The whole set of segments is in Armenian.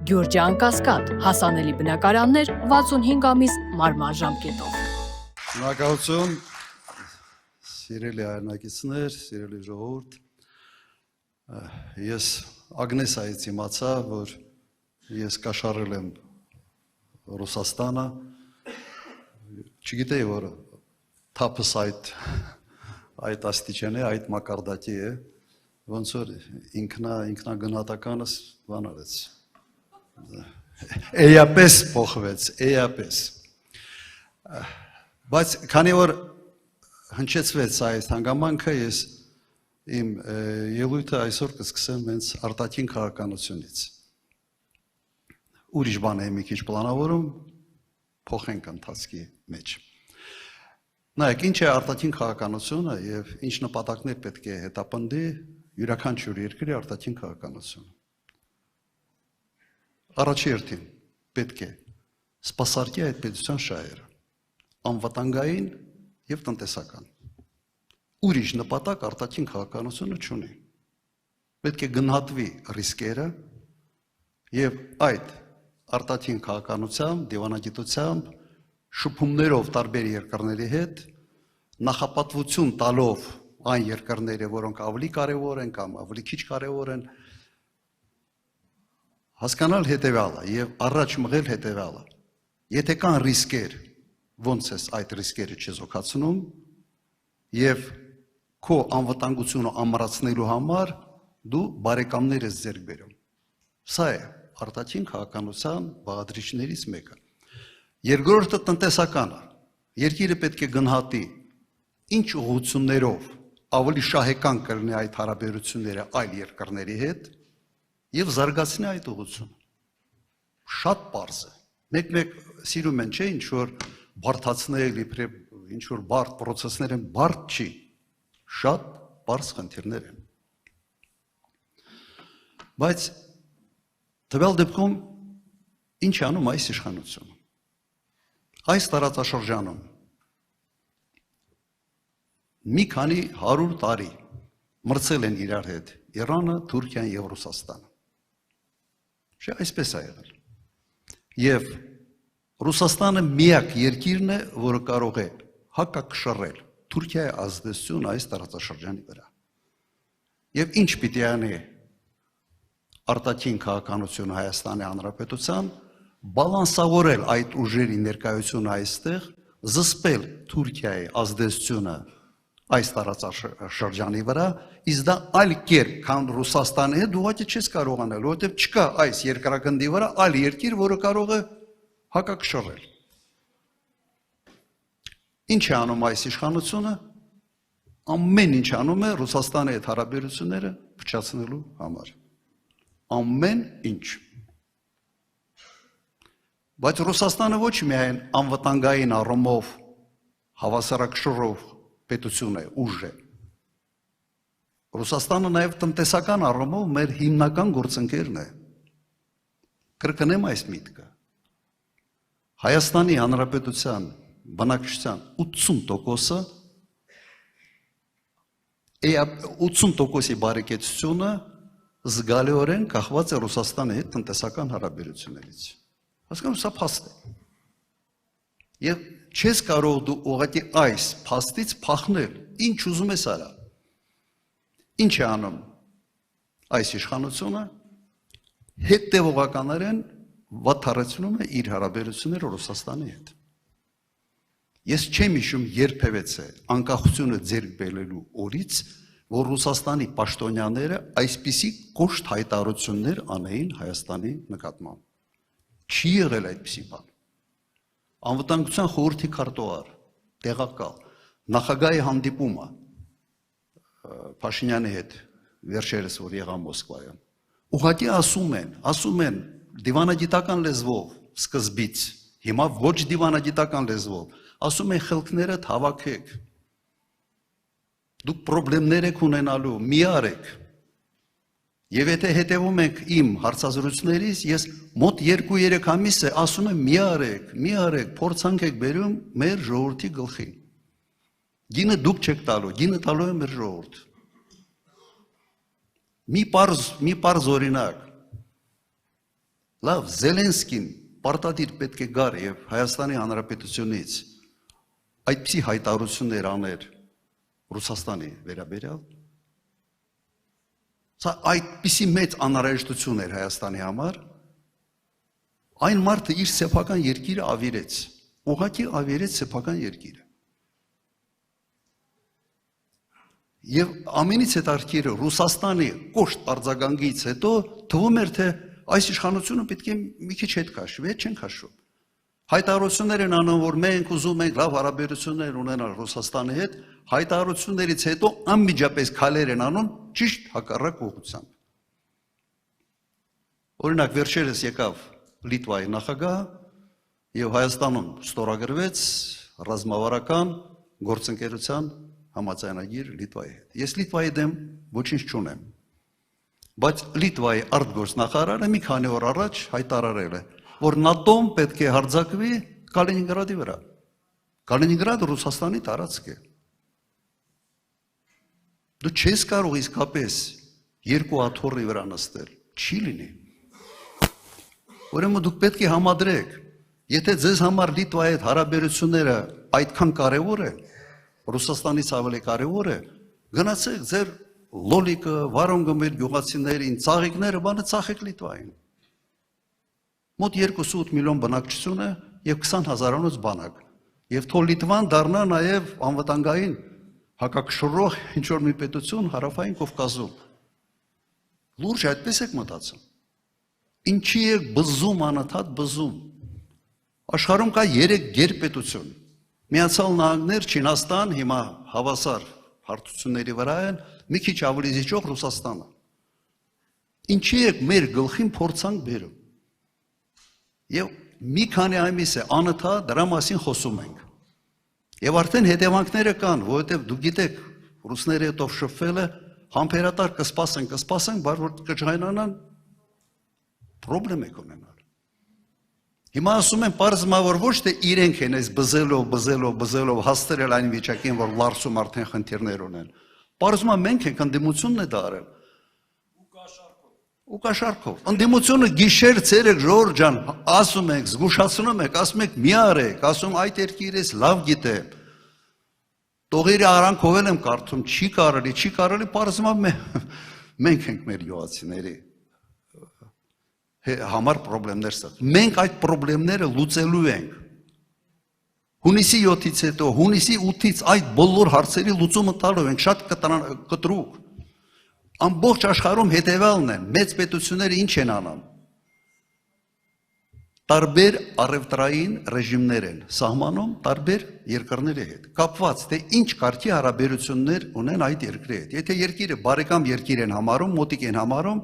Գյուրջան Կասկադ, հասանելի բնակարաններ 65 ամիս մարման ժամկետով։ Շնորհակալություն, սիրելի հայրենակիցներ, սիրելի ժողովուրդ։ Ես Ագնեսայից իմացա, որ ես կաշառել եմ Ռուսաստանը, չգիտեի, որ թափս այդ աստիճան է, այդ մակարդակի է, ոնց որ ինքնագնահատականս բան արեց, էյապես փոխվեց, էյապես։ Բայց քանի որ հնչեցվեց այս հանգամանքը, ես իմ ելույթը այսօր կսկսեմ հենց արտաքին քաղաքականությունից։ Ուրիշ բան է մի քիչ պլանավորում, փոխենք ընթացքի մեջ։ Նայեք, ինչ է արտաքին քաղաքականությունը եւ ինչ նպատակներ պետք է հետապնդի յուրաքանչյուր երկրի արտաքին քաղաքականությունը։ Առաջին պետք է սպասարկի այդ պետության շահերը, անվտանգային եւ տնտեսական։ Ուրիշ նպատակ արտաքին քաղաքականությունը չունի։ Պետք է գնահատվի ռիսկերը եւ այդ արտաքին քաղաքականությամբ, դիվանագիտությամբ, շփումներով տարբեր երկրների հետ, նախապատվություն տալով այն երկրները, որոնք ավելի կարևոր են կամ ավելի քիչ կարևոր են, հասկանալ հետեւյալը եւ առաջ մղել հետեւյալը։ Եթե կան ռիսկեր, ոնց է այդ ռիսկերը չեզոքացնում եւ քո անվտանգությունը ամրացնելու համար դու բարեկամներ ես ձեռք բերում։ Սա է արտաքին քաղաքականության բաղադրիչներից մեկը։ Երկրորդը տնտեսականը։ Երկիրը պետք է գնահատի ինչ ուղղություններով ավելի շահեկան կլինի այդ հարաբերությունները այլ երկրների հետ եւ զարգացնի այդ ուղղությունը։ Շատ պարզ է։ Մեկ սիրում են, չէ, ինչ որ բարդացնել, իբրև ինչ որ բարդ process-ներ են, բարդ չի։ Շատ պարզ խնդիրներ են։ Բայց տվյալ դեպքում ինչ անում այս իշխանությունը։ Այս տարածաշրջանում մի քանի 100 տարի մրցել են իրար հետ Իրանը, Թուրքիան եւ Ռուսաստանը։ Չէ, այսպես է եղել։ Եվ Ռուսաստանը միակ երկիրն է, որը կարող է հակակշռել Թուրքիայի ազդեցությունը այս տարածաշրջանի վրա։ Եվ ինչ պիտի անի արտաքին քաղաքականությունը Հայաստանի Հանրապետության, բալանսավորել այդ ուժերի ներկայությունը այստեղ, զսպել Թուրքիայի ազդեցությունը այս տարածաշրջանի վրա, իսկ դա այլ կերպ, քան Ռուսաստանի հետ ուղղակի չես կարող անել, որովհետև չկա այս երկրագնդի վրա այլ երկիր, որը կարող է հակակշռել։ Ինչ է անում այս իշխանությունը, ամեն ինչ անում է Ռուսաստանի հետ հարաբերությունները փչացնելու համար։ Ամեն ինչ։ Բայց Ռուսաստանը ոչ միայն անվտանգային առումով հավասարակշռող պետություն է, ուժ է։ Ռուսաստանը նաև տնտեսական առումով մեր հիմնական գործընկերն է։ Կրկնեմ այս միտքը։ Հայաստանի Հանրապետության բնակչության 80%-ի բարեկեցությունը զգալիորեն կախված է Ռուսաստանի հետ տնտեսական հարաբերություններից։ Հասկանում, սա փաստ է։ Եվ չես կարող դու ուղղակի այս փաստից փախնել, ինչ ուզում ես արա։ Ինչ է անում այս իշխանությունը, հետևողականորեն վատթարեցնում է իր հարաբերությունները Ռուսաստանի հետ։ Ես չեմ հիշում երբևէ անկախությունը ձեռք բերելու օրից, որ Ռուսաստանի պաշտոնյաները այսպիսի կոշտ հայտարարություններ անեին Հայաստանի նկատմամբ։ Չի եղել այդպիսի բան։ Անվտանգության խորհրդի քարտուղար, տեղակալ, նախագահի հանդիպումը Փաշինյանի հետ վերջերս որ եղա Մոսկվայում, ուղղակի ասում են դիվանագիտական լեզվով սկզբից, հիմա ոչ դիվանագիտական լեզվով, ասում են խելքներդ հավաքեք, դուք պրոբլեմներ եք ունենալու, մի արեք։ Եվ եթե հետևում եք իմ հարցազրույցներից, ես մոտ 2-3 ամիս է ասում եմ մի արեք, փորձանք եք բերում մեր ժողովրդի գլխին։ Գինը դուք չեք տալու, գինը տալու է մեր ժողովուրդ։ Մի պարզ օրինակ։ Լավ, Զելենսկին պարտադիր պետք է գար եւ Հայաստանի Հանրապետությունից այդպիսի հայտարարություններ աներ Ռուսաստանի վերաբերյալ։ Սա այդպիսի մեծ անհրաժեշտություն էր Հայաստանի համար։ Այն մարդը իր սեփական երկիրը ավիրեց, ուղղակի ավիրեց սեփական երկիրը։ Եվ ամենից հետաքրքիրը Ռուսաստանի կոշտ արձագանքից հետո թվում էր, թե այս իշխանությունը պետք է մի քիչ հետ քաշվի, հետ չեն քաշվում։ Հայտարարություններ են անում, որ մենք ուզում ենք լավ հարաբերություններ ունենալ Ռուսաստանի հետ, հայտարարություններից հետո անմիջապես քայլեր են անում ճիշտ հակառակ ուղղությամբ։ Օրինակ վերջերս եկավ Լիտվայի նախագահը եւ Հայաստանում ստորագրվեց ռազմավարական գործընկերության համաձայնագիր Լիտվայի հետ։ Ես Լիտվայի դեմ ոչինչ չունեմ։ Բայց Լիտվայի արտգործնախարարը մի քանի օր առաջ հայտարարել է, որ ՆԱՏՕ-ն պետք է հարձակվի Կալինինգրադի վրա։ Կալինինգրադը Ռուսաստանի տարածք է։ Դու չես կարող իսկապես երկու աթոռի վրա նստել, չի լինի։ Ուրեմն դուք պետք է համադրեք, եթե ձեզ համար Լիտվայի հետ հարաբերությունները այդքան կարևոր է, Ռուսաստանից ավելի կարևոր է, գնացեք ձեր լոլիկը, վարոնգը մեր գյուղացիներին, ծաղիկները, բանը ծախեք Լիտվային։ Մոտ 2-8 միլիոն բնակչություն է եւ 20,000-անոց բանակ։ Եվ թող Լիտվան դառնա նաեւ անվտանգային հակակշռող ինչ-որ մի պետություն հարավային Կովկասում։ Լուրջ այդպես եք մտածում։ Ինչի է բզում անընդհատ բզում։ Աշխարհում կա 3 գերպետություն։ Միացյալ Նահանգներ, Չինաստան, հիմա հավասար հարթությունների վրա են, մի քիչ ավելի զիջող Ռուսաստանը։ Ինչի է մեր գլխին փորձանք բերում։ Եվ մի քանի ամիս է անընդհատ դրա մասին խոսում ենք։ Եվ արդեն հետևանքները կան, որովհետև դուք գիտեք, ռուսները հետով շփվել է, համբերատար կսպասեն, բայց որ կջայնանան, պրոբլեմ եք ունենալ։ Հիմա ասում են պարզմա, որ ոչ թե իրենք են այս բզելով հաստրել այն վիճակին, որ լարսում արդեն խնդիրներ ունեն։ Պարզմա մենք ենք ընդդիմությունն է դա արել։ Ու կաշառքով։ Ընդդիմությունը գիշեր ցերեկ Ժորժ ջան, ասում եք, զգուշացնում եք, ասում եք մի արեք, ասում այդ երկիրս լավ գիտե։ Տողերի արանքով եմ կարդում, չի կարելի, պարզմա մենք ենք մեր յուղացիների համար պրոբլեմներ ստեղծ։ Մենք այդ պրոբլեմները լուծելու ենք։ Հունիսի 7-ից հետո, հունիսի 8-ից այդ բոլոր հարցերի լուծումը տալու ենք, շատ կտրուկ։ Ամբողջ աշխարհում հետևյալն են, մեծ պետությունները ինչ են անում։ Տարբեր առևտրային ռեժիմներ են սահմանում տարբեր երկրների հետ, կապված թե ինչ կարգի հարաբերություններ ունեն այդ երկրի հետ։ Եթե երկիրը բարեկամ երկիր են համարում, մոտիկ են համարում,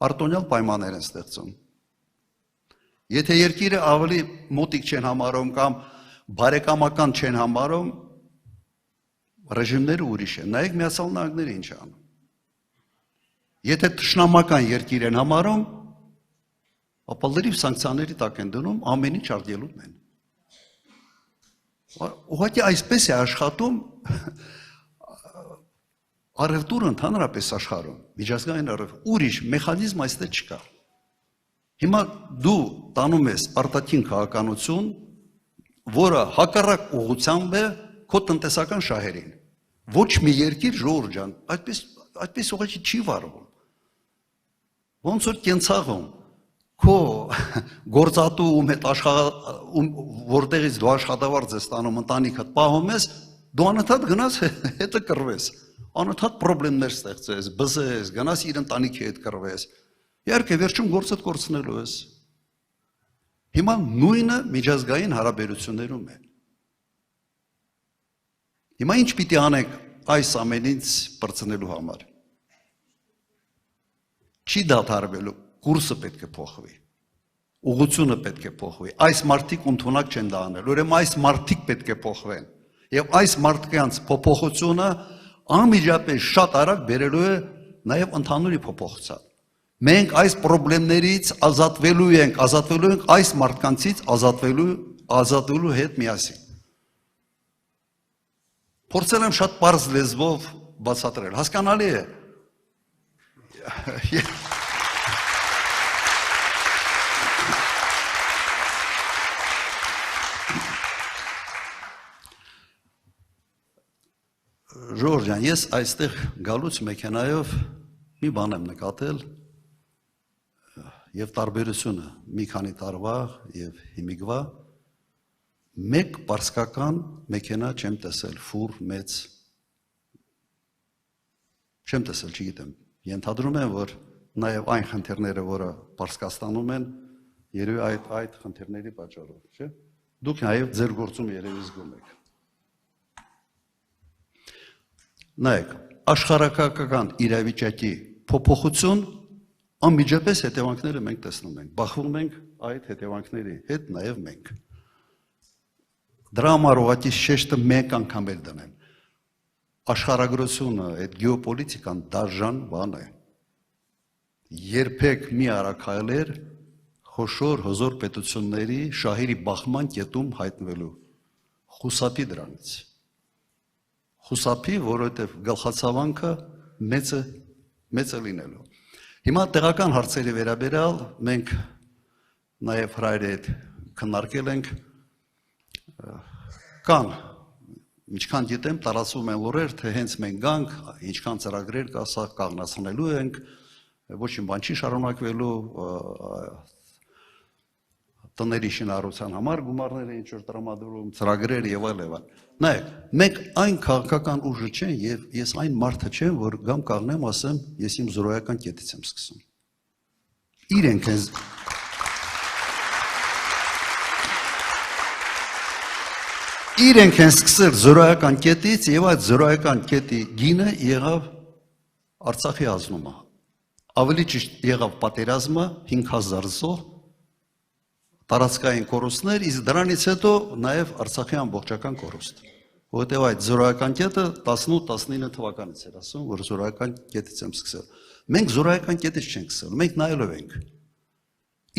արտոնյալ պայմաններ են ստեղծում։ Եթե երկիրը ավելի մոտիկ չեն համարում կամ բարեկամական չեն համարում, ռեժիմները ուրիշ են։ Նայեք Միացյալ Նահանգները ինչ անում։ Եթե թշնամական երկիր են համարում, ապա լրիվ սանկցիաների տակ են դնում, ամեն ինչ արգելում են։ Ուղղակի այսպես է աշխատում առևտուրը ընդհանրապես աշխարհում, միջազգային առևտուր, ուրիշ մեխանիզմ այստեղ չկա։ Հիմա դու տանում ես արտաքին քաղաքականություն, որը հակառակ ուղղությամբ է քո տնտեսական շահերին։ Ոչ մի երկիր Ժորժ ջան, այդպես ուղղակի չի վարվում։ Ոնց որ կենցաղում քո գործատու ում հետ որտեղից դու աշխատավարձ ես ստանում, ընտանիքդ պահում ես, դու անընդհատ գնաս հետը կռվես, անընդհատ պրոբլեմներ ստեղծես, բզես, գնաս իր ընտանիքի հետ կռվես։ Իհարկե վերջում գործդ կորցնելու ես։ Հիմա նույնը միջազգային հարաբերություններում է։ Հիմա ինչ պիտի անենք այս ամենից բրցնելու համար։ Չի դադարվելու, կուրսը պետք է փոխվի, ուղղությունը պետք է փոխվի, այս մարդիկ ընդունակ չեն դա անել, ուրեմն այս մարդիկ պետք է փոխվեն, եւ այս մարդկանց փոփոխությունը անմիջապես շատ արագ բերելու է նաեւ ընդհանուր փոփոխություն։ Մենք այս խնդիրներից ազատվելու ենք այս մարդկանցից ազատվելու հետ միասին։ Փորձել եմ շատ պարզ լեզվով բացատրել, հասկանալի է։ Ժորժ ջան, ես այստեղ գալուց մեքենայով մի բան եմ նկատել եւ տարբերությունը մի քանի տարվա եւ հիմիկվա մեկ պարսկական մեքենա չեմ տեսել, ֆուր մեծ չեմ տեսել, չգիտեմ։ Ենթադրում եմ, որ նաեւ այն խնդիրները, որը Պարսկաստանում են, երևի այդ խնդիրների պատճառով, չէ՞։ Դուք նաեւ ձեր գործում երևի զգում եք։ Նայեք, աշխարհակական իրավիճակի փոփոխություն անմիջապես հետևանքները մենք տեսնում ենք, բախվում ենք այդ հետևանքների հետ նաև մենք։ Դրա համար ուղղակի շեշտը մեկ անգամ էլ դնեմ։ Աշխարհագրությունը, այդ գեոպոլիտիկան դաժան բան է։ Երբեք մի արաքայլեր խոշոր հզոր պետությունների շահերի բախման կետում հայտնվելու։ Խուսափի դրանից։ Խուսափի, որովհետև գլխացավանքը մեծը լինելու։ Հիմա տեղական հարցերի վերաբերյալ մենք նաև հրայրի հետ քննարկել ենք կան, ինչքան գիտեմ, տարածվում են լուրեր, թե հենց մենք գանք, ինչքան ծրագրեր կա, սա կանգնացնելու ենք, ոչինչ բան չի շարունակվելու, տների շինարարության համար գումարները ինչ որ տրամադրում, ծրագրեր եւ այլն։ Նայեք, մենք այն քաղաքական ուժը չեն եւ ես այն մարդը չեմ, որ գամ կանգնեմ, ասեմ, ես իմ զրոյական կետից եմ սկսում։ Իրենք են սկսել զրոյական կետից եւ այդ զրոյական կետի գինը եղավ Արցախի ազնումը։ Ավելի ճիշտ եղավ պատերազմը 5000 զոհ տարածքային կորուստներ, իսկ դրանից հետո նաև Արցախի ամբողջական կորուստ։ Որտեղ այդ զորայական կետը 18-19 թվականից էր ասում, որ զորայական կետից եմ սկսել։ Մենք զորայական կետից չենք սկսել, մենք նայելով ենք։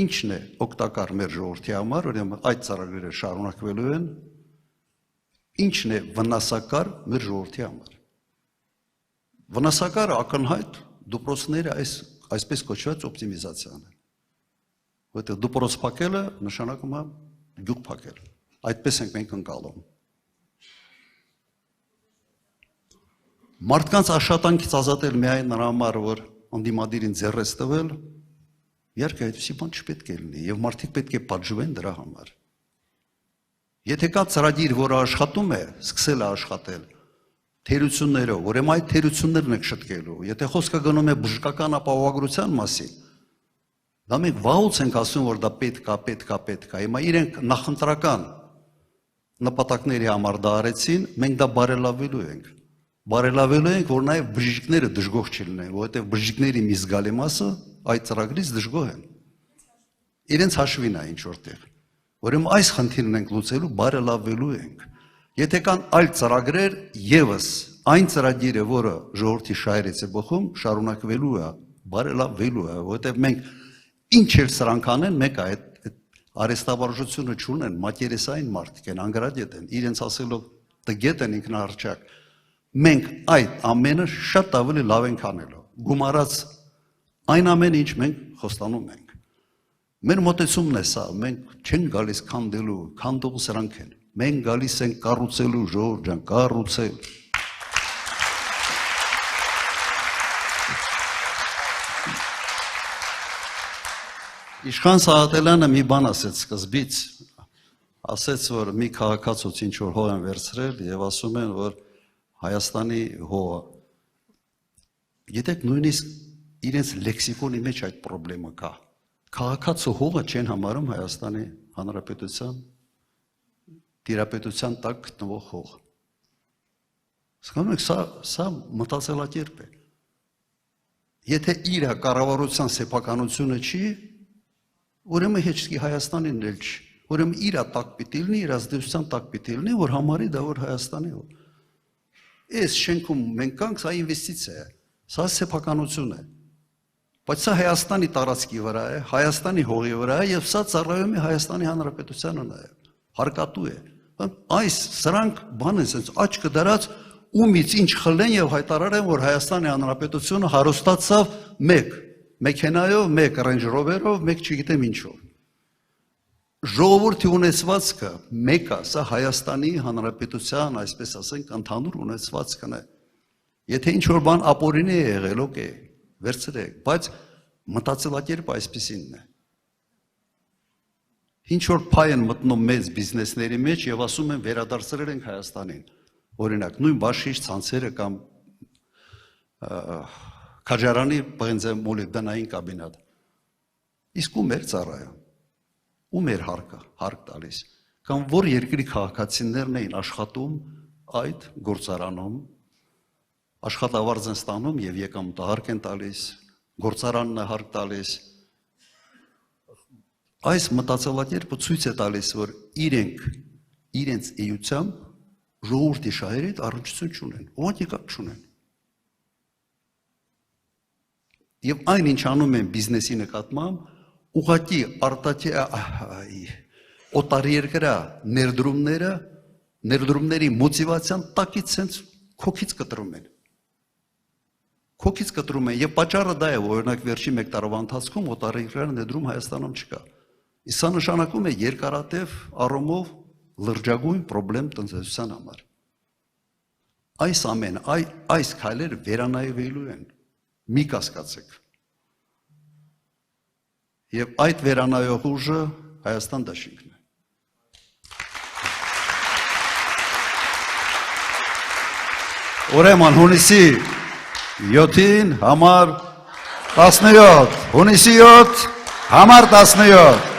Ինչն է օգտակար մեր ժողովրդի համար, ուրեմն այդ ծրագրերը շարունակվելու են, ինչն է վնասակար մեր ժողովրդի համար։ Վնասակարը ակնհայտ դպրոցների այսպես կոչված օպտիմիզացիան է։ Որտեղ դպրոց փակելը նշանակում է գյուղ փակել։ Այդպես ենք մենք ընկալում։ Մարդկանց աշխատանքից ազատել միայն նրա համար, որ անդիմադիրին ձեռես տվել, իհարկե այդպիսի բան չպետք է լինի, եւ մարդիկ պետք է պատժվեն դրա համար։ Եթե կա ծրագիր, որը աշխատում է, սկսել է աշխատել, թերություններով, ուրեմն այդ թերություններն եք շտկելու։ Եթե խոսքը գնում է բժշկական ապահովագրության մասին, դա մենք վաղուց ենք ասում, որ դա պետք է։ Հիմա իրենք նախընտրական նպատակների համար դա արեցին, մենք դա բարելավելու ենք, որ նաև բժիշկները դժգոհ չլինեն, որովհետև բժիշկների մի զգալի մասը այդ ծրագրից դժգոհ են։ Իրենց հաշվին է ինչ որտեղ։ Ուրեմն այս խնդիրն ենք լուծելու, բարելավելու ենք։ Եթե կան այլ ծրագրեր, եւս այն ծրագիրը, որը ժողովրդի շահերից է բխում, շարունակվելու է, բարելավվելու է, որովհետև մենք ինչ էլ սրանք անեն, մեկը այդ արհեստավարժությունը չունեն, մակերեսային մարդիկ են, անգրադետ են, իրենց ասելով տգետ են ինքնահռչակ։ Մենք այդ ամենը շատ ավելի լավ ենք անելու, գումարած այն ամենը, ինչ մենք խոստանում ենք։ Մեր մոտեցումն է սա, մենք չենք գալիս քանդելու, քանդողը սրանք են։ Մենք գալիս ենք կառուցելու, ժողովուրդ ջան, կառուցել։ Իշխան Սահակյանը մի բան ասեց սկզբից, ասեց, որ մի քաղաքացուց ինչ որ հող են վերցրել եւ ասում են, որ Հայաստանի հողը։ Գիտեք, նույնիսկ իրենց լեքսիկոնի մեջ այդ խնդրեմը կա։ Քաղաքացու հողը չեն համարում Հայաստանի Հանրապետության տիրապետության տակ գտնվող հող։ Հասկանում եք, սա մտածելակերպ է։ Եթե իր կառավարության սեփականությունը չի, ուրեմն հեչքի Հայաստանին էլ չի։ Ուրեմն իր տակ պիտի լինի, իր ազդեցության տակ պիտի լինի, որ համարի դա որ Հայաստանի հող։ Այս շենքում մենք կանք, սա ինվեստիցիա է, սա սեփականություն է։ Բայց սա Հայաստանի տարածքի վրա է, Հայաստանի հողի վրա է եւ սա ծառայում է Հայաստանի Հանրապետությանը նաեւ։ Հարկատու է։ Սրանք բան են, sense աչքը դարած ումից ինչ խլեն եւ հայտարարեն, որ Հայաստանի Հանրապետությունը հարստացավ մեկ մեքենայով, մեկ Range Rover-ով, մեկ չգիտեմ ինչով։ Ժողովրդի ունեցվածքը մեկը, սա Հայաստանի Հանրապետության, այսպես ասենք, ընդհանուր ունեցվածքն է։ Եթե ինչ որ բան ապօրինի է եղել, օքեյ, վերցրեք, բայց մտածելակերպը այսպեսինն է։ Ինչ որ փայ են մտնում մեծ բիզնեսների մեջ եւ ասում են վերադարձրել ենք Հայաստանին։ Օրինակ, նույն բաշխիչ ցանցերը կամ Քաջարանի բենզեն մոլիբդենային կաբինետ։ Իսկ ում էր ծառայը։ Ում էր հարկ տալիս։ Կամ որ երկրի քաղաքացիներն էին աշխատում այդ գործարանում, աշխատավարձ են ստանում եւ եկամուտահարկ են տալիս, գործարանն է հարկ տալիս։ Այս մտածելակերպը ցույց է տալիս, որ իրենց էությամբ ժողովրդի շահերից առնչություն չունեն, ուղղակի կապ չունեն։ Եվ այն ինչ անում են բիզնեսի նկատմամբ, ուղղակի արտաքին օտարերկրյա ներդրումների մոտիվացիան տակից sense քոքից կտրում են։ Քոքից կտրում են եւ պատճառը դա է, օրինակ վերջի 1 տարվա ընթացքում օտարերկրյա ներդրում Հայաստանում չկա։ Իսկ սա նշանակում է երկարատև առումով լրջագույն խնդրեմ տնտեսության համար։ Այս այս քայլերը վերանայվելու են։ Մի կասկածեք։ Եվ այդ վերանայող ուժը Հայաստան դաշինքն է։ Ուրեմն հունիսի 7-ին համար 17, հունիսի 7 համար 17